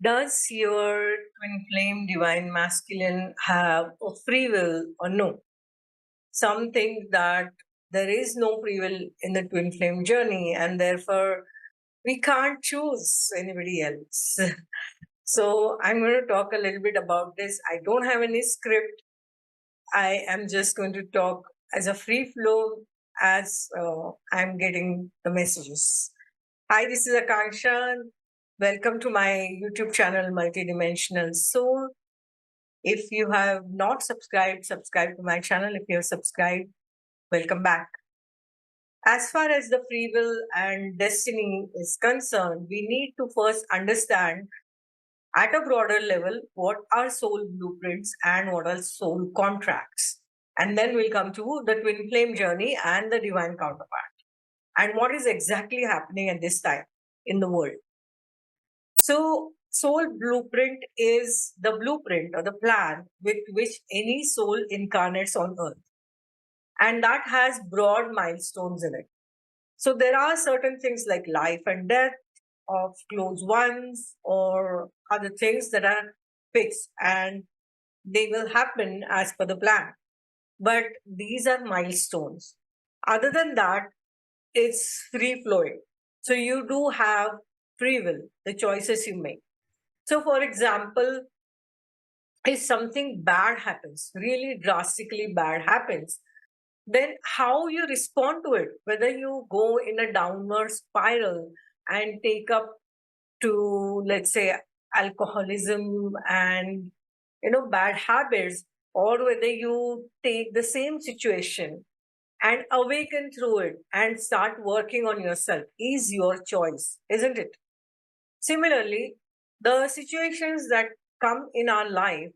Does your twin flame divine masculine have a free will or no? Some think that there is no free will in the twin flame journey, and therefore we can't choose anybody else. So, I'm going to talk a little bit about this. I don't have any script. I am just going to talk as a free flow as I'm getting the messages. Hi, this is Akanksha. Welcome to my YouTube channel, Multidimensional Soul. If you have not subscribed, subscribe to my channel. If you have subscribed, welcome back. As far as the free will and destiny is concerned, we need to first understand at a broader level what are soul blueprints and what are soul contracts. And then we'll come to the twin flame journey and the divine counterpart and what is exactly happening at this time in the world. So, soul blueprint is the blueprint or the plan with which any soul incarnates on earth. And that has broad milestones in it. So, there are certain things like life and death of close ones or other things that are fixed and they will happen as per the plan. But these are milestones. Other than that, it's free flowing. So, you do have free will, the choices you make. So, for example, if something bad happens, really drastically bad happens, then how you respond to it, whether you go in a downward spiral and take up to, let's say, alcoholism and bad habits, or whether you take the same situation and awaken through it and start working on yourself, is your choice, isn't it? Similarly, the situations that come in our life,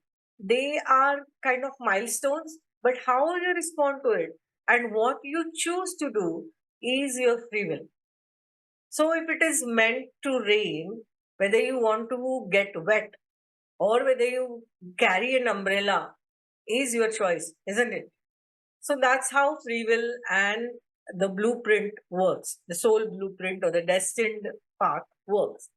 they are kind of milestones, but how you respond to it and what you choose to do is your free will. So, if it is meant to rain, whether you want to get wet or whether you carry an umbrella is your choice, isn't it? So, that's how free will and the blueprint works, the soul blueprint or the destined path works.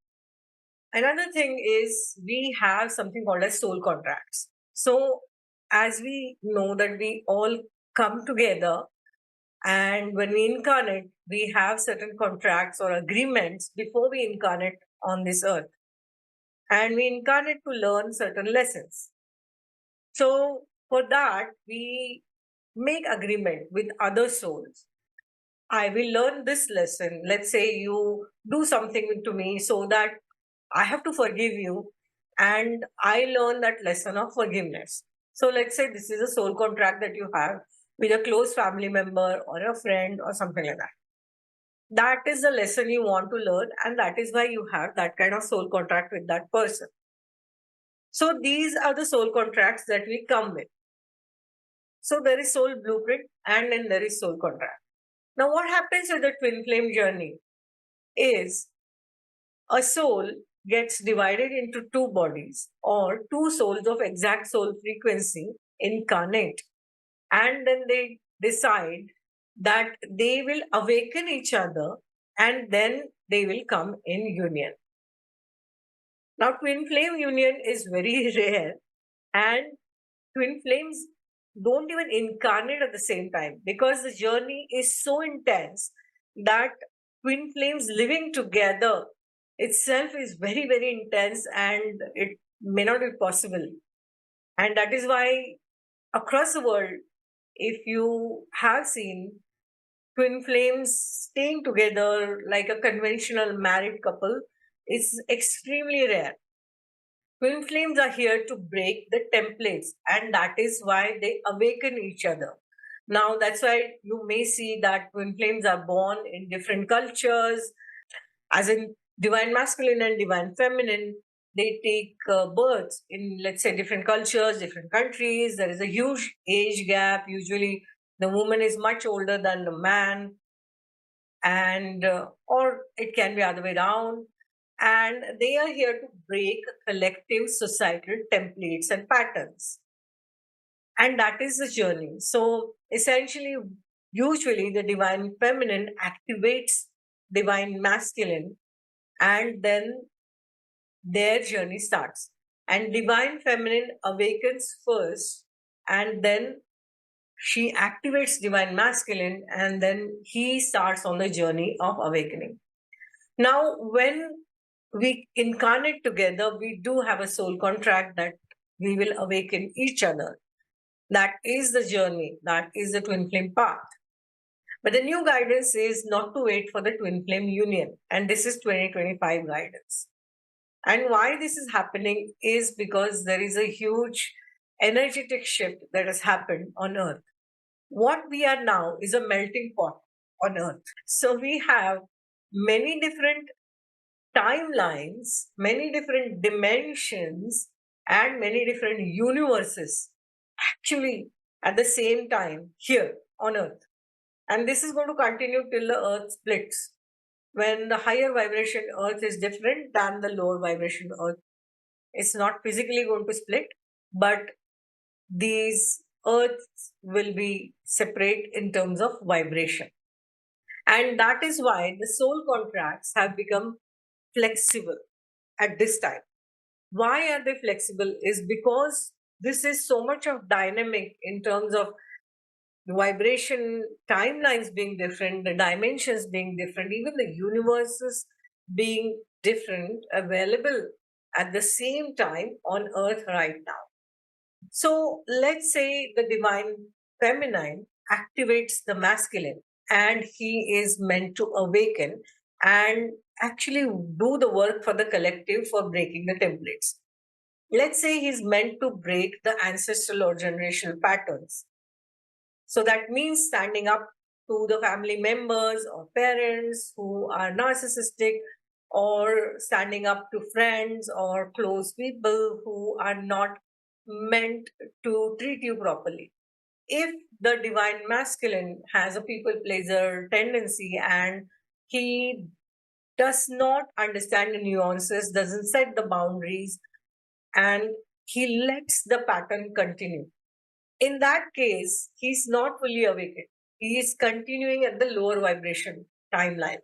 Another thing is we have something called as soul contracts. So, as we know that we all come together and when we incarnate, we have certain contracts or agreements before we incarnate on this earth. And we incarnate to learn certain lessons. So, for that, we make agreement with other souls. I will learn this lesson. Let's say you do something to me so that I have to forgive you, and I learn that lesson of forgiveness. So let's say this is a soul contract that you have with a close family member or a friend or something like that. That is the lesson you want to learn, and that is why you have that kind of soul contract with that person. So these are the soul contracts that we come with. So there is soul blueprint and then there is soul contract. Now, what happens with the twin flame journey is a soul gets divided into two bodies or two souls of exact soul frequency incarnate, and then they decide that they will awaken each other and then they will come in union. Now, twin flame union is very rare, and twin flames don't even incarnate at the same time because the journey is so intense that twin flames living together itself is very, very intense and it may not be possible. And that is why across the world, if you have seen twin flames staying together like a conventional married couple, is extremely rare. Twin flames are here to break the templates, and that is why they awaken each other. Now, that's why you may see that twin flames are born in different cultures, as in divine masculine and divine feminine. They take births in, let's say, different cultures, different countries. There is a huge age gap. Usually, the woman is much older than the man, and or it can be other way around, and they are here to break collective societal templates and patterns, and that is the journey. So essentially, usually the divine feminine activates divine masculine, and then their journey starts. And divine feminine awakens first, and then she activates divine masculine, and then he starts on the journey of awakening. Now, when we incarnate together, we do have a soul contract that we will awaken each other. That is the journey, that is the twin flame path. But the new guidance is not to wait for the twin flame union, and this is 2025 guidance. And why this is happening is because there is a huge energetic shift that has happened on Earth. What we are now is a melting pot on Earth. So we have many different timelines, many different dimensions, and many different universes actually at the same time here on Earth. And this is going to continue till the Earth splits, when the higher vibration Earth is different than the lower vibration Earth. It's not physically going to split, but these Earths will be separate in terms of vibration. And that is why the soul contracts have become flexible at this time. Why are they flexible? Is because this is so much of dynamic in terms of the vibration timelines being different, the dimensions being different, even the universes being different, available at the same time on Earth right now. So let's say the divine feminine activates the masculine, and he is meant to awaken and actually do the work for the collective for breaking the templates. Let's say he's meant to break the ancestral or generational patterns. So that means standing up to the family members or parents who are narcissistic, or standing up to friends or close people who are not meant to treat you properly. If the divine masculine has a people pleaser tendency and he does not understand the nuances, doesn't set the boundaries, and he lets the pattern continue, in that case, he's not fully awakened. He is continuing at the lower vibration timeline.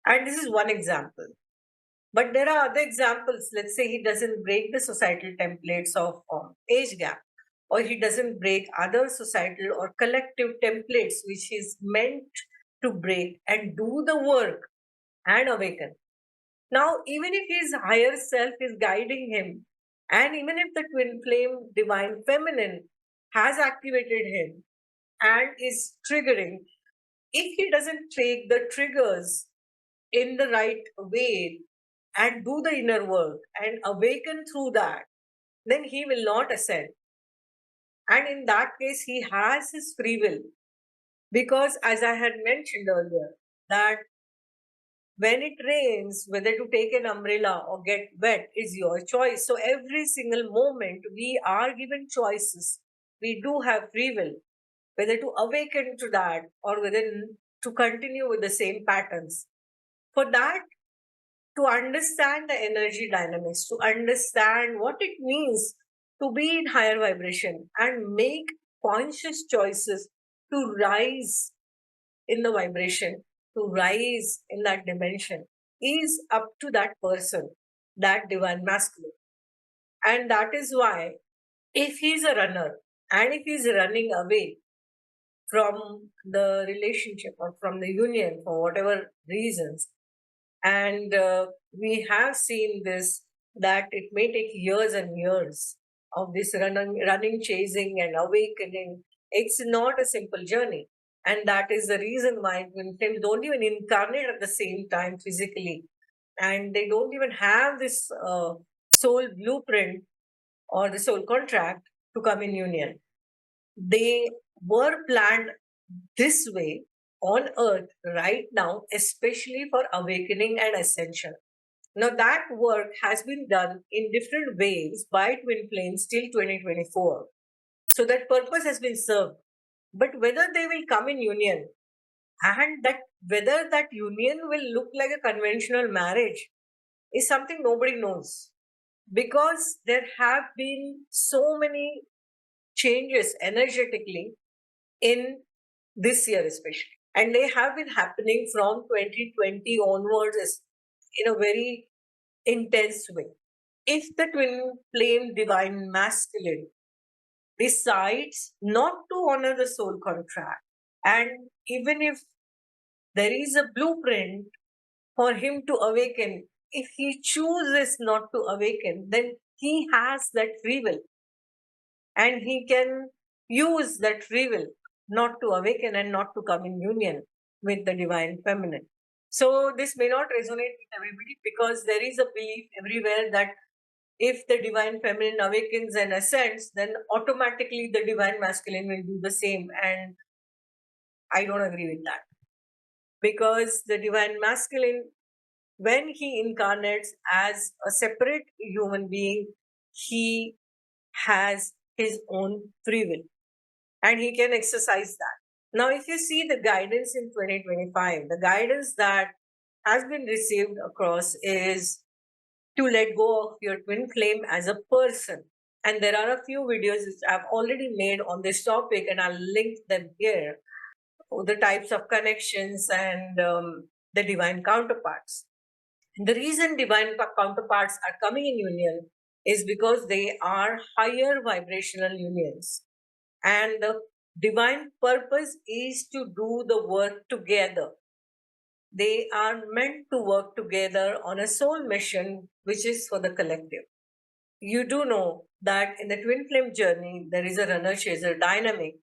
And this is one example. But there are other examples. Let's say he doesn't break the societal templates of age gap, or he doesn't break other societal or collective templates which is meant to break and do the work and awaken. Now, even if his higher self is guiding him, and even if the twin flame divine feminine has activated him and is triggering, if he doesn't take the triggers in the right way and do the inner work and awaken through that, then he will not ascend. And in that case, he has his free will. Because as I had mentioned earlier, that when it rains, whether to take an umbrella or get wet is your choice. So every single moment we are given choices. We do have free will, whether to awaken to that or whether to continue with the same patterns. For that, to understand the energy dynamics, to understand what it means to be in higher vibration and make conscious choices to rise in the vibration, to rise in that dimension, is up to that person, that divine masculine. And that is why, if he's a runner and if he's running away from the relationship or from the union for whatever reasons, and we have seen this, that it may take years and years of this running, chasing, and awakening. It's not a simple journey. And that is the reason why twin flames don't even incarnate at the same time physically. And they don't even have this soul blueprint or the soul contract to come in union. They were planned this way on earth right now, especially for awakening and ascension. Now, that work has been done in different ways by twin flames till 2024. So, that purpose has been served. But whether they will come in union, and that whether that union will look like a conventional marriage, is something nobody knows. Because there have been so many changes energetically in this year, especially. And they have been happening from 2020 onwards in a very intense way. If the twin flame divine masculine decides not to honor the soul contract, and even if there is a blueprint for him to awaken, if he chooses not to awaken, then he has that free will and he can use that free will not to awaken and not to come in union with the divine feminine. So, this may not resonate with everybody because there is a belief everywhere that if the divine feminine awakens and ascends, then automatically the divine masculine will do the same. And I don't agree with that because the divine masculine, when he incarnates as a separate human being, he has his own free will and he can exercise that. Now, if you see the guidance in 2025, the guidance that has been received across is to let go of your twin flame as a person. And there are a few videos which I've already made on this topic, and I'll link them here, the types of connections and the divine counterparts. The reason divine counterparts are coming in union is because they are higher vibrational unions. And the divine purpose is to do the work together. They are meant to work together on a soul mission, which is for the collective. You do know that in the twin flame journey, there is a runner chaser dynamic,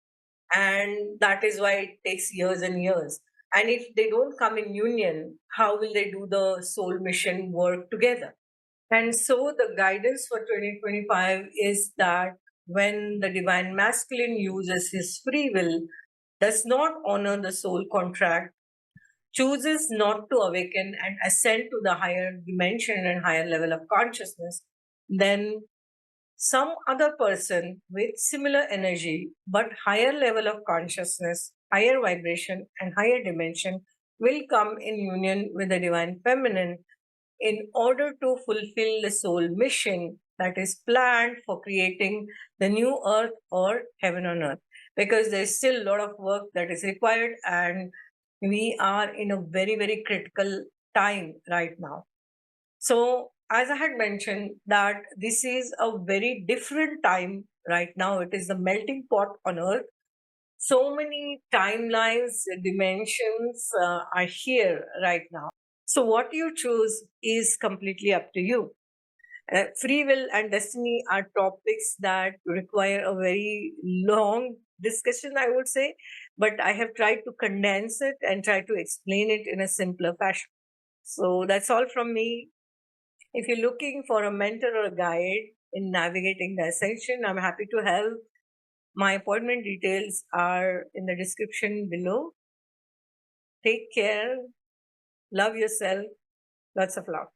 and that is why it takes years and years. And if they don't come in union, how will they do the soul mission work together? And so the guidance for 2025 is that when the divine masculine uses his free will, does not honor the soul contract, chooses not to awaken and ascend to the higher dimension and higher level of consciousness, then some other person with similar energy but higher level of consciousness, higher vibration, and higher dimension will come in union with the divine feminine in order to fulfill the soul mission that is planned for creating the new earth or heaven on earth. Because there's still a lot of work that is required, and we are in a very, very critical time right now. So, as I had mentioned, that this is a very different time right now. It is the melting pot on earth. So many timelines, dimensions are here right now. So, what you choose is completely up to you. Free will and destiny are topics that require a very long discussion, I would say, but I have tried to condense it and try to explain it in a simpler fashion. So, that's all from me. If you're looking for a mentor or a guide in navigating the ascension, I'm happy to help. My appointment details are in the description below. Take care, love yourself, lots of love.